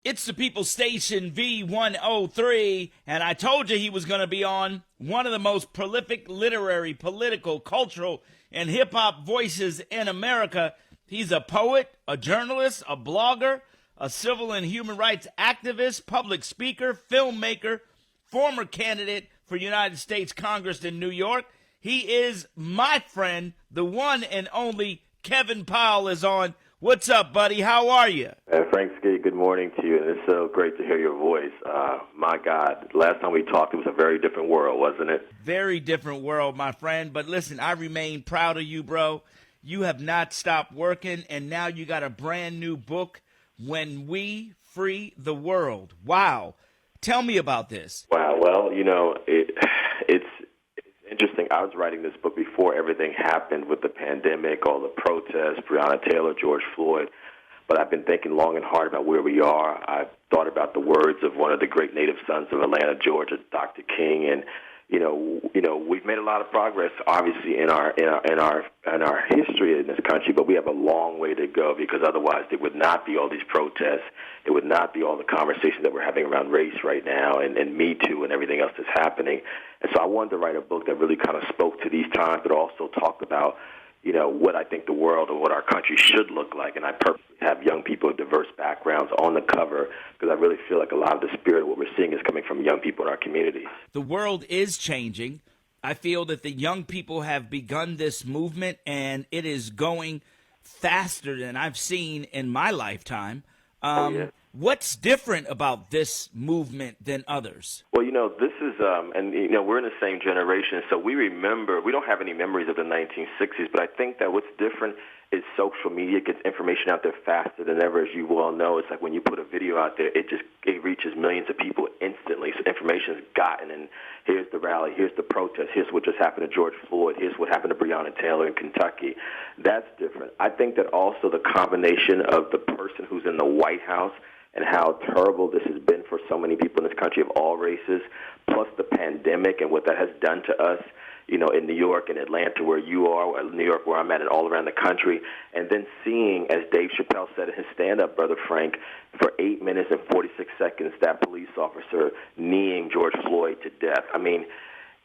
It's the People Station V-103, and I told you he was going to be on. One of the most prolific literary, political, cultural, and hip-hop voices in America. He's a poet, a journalist, a blogger, a civil and human rights activist, public speaker, filmmaker, former candidate for United States Congress in New York. He is my friend, the one and only Kevin Powell is on. What's up, buddy? How are you? Frank Ski, good morning to you, and it's so great to hear your voice. My God, last time we talked, it was a very different world, wasn't it? Very different world, my friend. But listen, I remain proud of you, bro. You have not stopped working, and now you got a brand new book, When We Free the World. Wow. Tell me about this. Wow, well, it's interesting. I was writing this book before everything happened with the pandemic, all the protests, Breonna Taylor, George Floyd. But I've been thinking long and hard about where we are. I've thought about the words of one of the great native sons of Atlanta, Georgia, Dr. King, and we've made a lot of progress, obviously, in our history in this country, but we have a long way to go, because otherwise there would not be all these protests. It would not be all the conversations that we're having around race right now, and Me Too and everything else that's happening. And so I wanted to write a book that really kind of spoke to these times, but also talked about what I think the world or what our country should look like. And I purposely have young people of diverse backgrounds on the cover, because I really feel like a lot of the spirit of what we're seeing is coming from young people in our communities. The world is changing. I feel that the young people have begun this movement, and it is going faster than I've seen in my lifetime. Yeah. What's different about this movement than others? Well, this is, we're in the same generation, so we don't have any memories of the 1960s, but I think that what's different is social media gets information out there faster than ever, as you well know. It's like when you put a video out there, it reaches millions of people instantly, so information is gotten, and here's the rally, here's the protest, here's what just happened to George Floyd, here's what happened to Breonna Taylor in Kentucky. That's different. I think that also the combination of the person who's in the White House and how terrible this has been for so many people in this country of all races, plus the pandemic and what that has done to us, in New York and Atlanta where you are, or New York where I'm at, and all around the country, and then seeing, as Dave Chappelle said in his stand-up, Brother Frank, for 8 minutes and 46 seconds, that police officer kneeing George Floyd to death. I mean,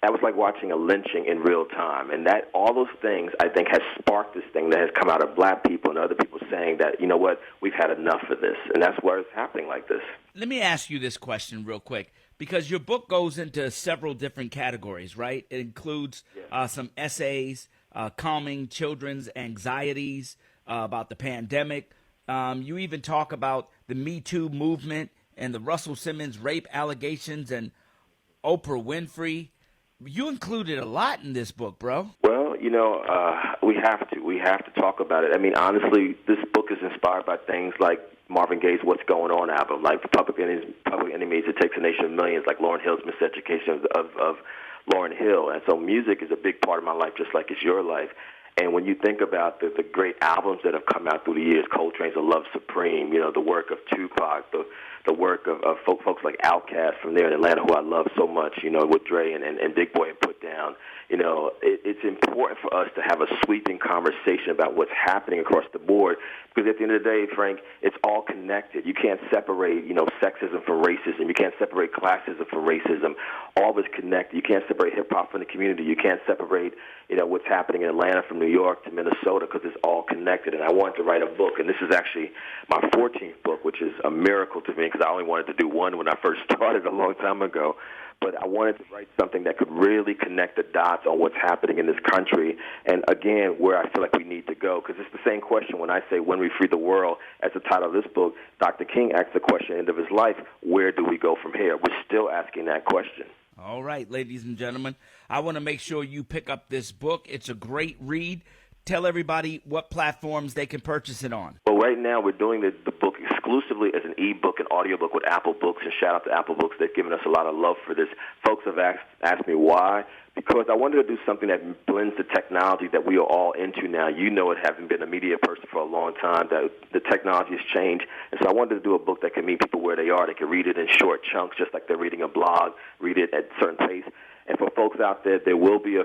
that was like watching a lynching in real time. And that all those things, I think, has sparked this thing that has come out of black people and other people saying that, you know what, we've had enough of this. And that's why it's happening like this. Let me ask you this question real quick, because your book goes into several different categories, right? It includes some essays, calming children's anxieties about the pandemic. You even talk about the Me Too movement and the Russell Simmons rape allegations and Oprah Winfrey. You included a lot in this book, bro. Well, we have to. We have to talk about it. I mean, honestly, this book is inspired by things like Marvin Gaye's What's Going On album, like Public Enemies, It Takes a Nation of Millions, like Lauryn Hill's Miseducation of Lauryn Hill. And so music is a big part of my life, just like it's your life. And when you think about the great albums that have come out through the years, Coltrane's A Love Supreme, the work of Tupac, the work of folks like Outkast from there in Atlanta, who I love so much, what Dre and Big Boy have put down. It's important for us to have a sweeping conversation about what's happening across the board, because at the end of the day, Frank, it's all connected. You can't separate, sexism from racism. You can't separate classism from racism. All is connected. You can't separate hip-hop from the community. You can't separate, what's happening in Atlanta from New York to Minnesota, because it's all connected. And I wanted to write a book, and this is actually my 14th book, which is a miracle to me, because I only wanted to do one when I first started a long time ago. But I wanted to write something that could really connect the dots on what's happening in this country, and again, where I feel like we need to go. Because it's the same question when I say When We Free the World, as the title of this book. Dr. King asked the question at the end of his life, where do we go from here? We're still asking that question. All right, ladies and gentlemen, I want to make sure you pick up this book. It's a great read. Tell everybody what platforms they can purchase it on. Well, right now we're doing the book exclusively as an e-book and audiobook with Apple Books, and shout out to Apple Books. They've given us a lot of love for this. Folks have asked me why, because I wanted to do something that blends the technology that we are all into now. Having been a media person for a long time, that the technology has changed, and so I wanted to do a book that can meet people where they are. They can read it in short chunks, just like they're reading a blog, read it at a certain pace. And for folks out there, there will be a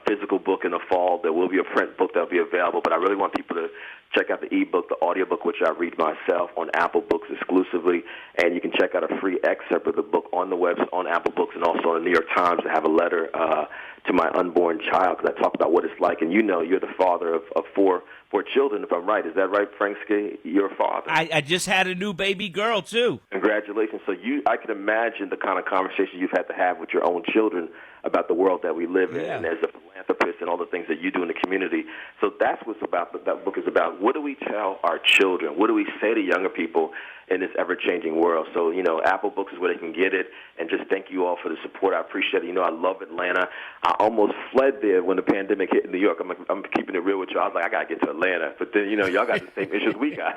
physical book in the fall. There will be a print book that will be available. But I really want people to check out the ebook, the audiobook, which I read myself on Apple Books exclusively. And you can check out a free excerpt of the book on the website, on Apple Books, and also on the New York Times. I have a letter to my unborn child, because I talk about what it's like. And you know, you're the father of four children, if I'm right. Is that right, Frank Ski? You're a father. I just had a new baby girl, too. Congratulations. So I can imagine the kind of conversation you've had to have with your own children about the world that we live in, and as a philanthropist and all the things that you do in the community. So that's what's about. That book is about. What do we tell our children? What do we say to younger people in this ever-changing world? So, you know, Apple Books is where they can get it, and just thank you all for the support. I appreciate it. You know, I love Atlanta. I almost fled there when the pandemic hit in New York. I'm keeping it real with you. I was like, I got to get to Atlanta. But then, you know, y'all got the same issues we got.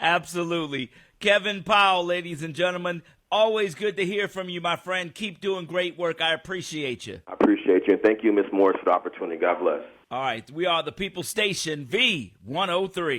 Absolutely. Kevin Powell, ladies and gentlemen, always good to hear from you, my friend. Keep doing great work. I appreciate you. I appreciate you, and thank you, Ms. Morris, for the opportunity. God bless. All right. We are the People Station, V-103.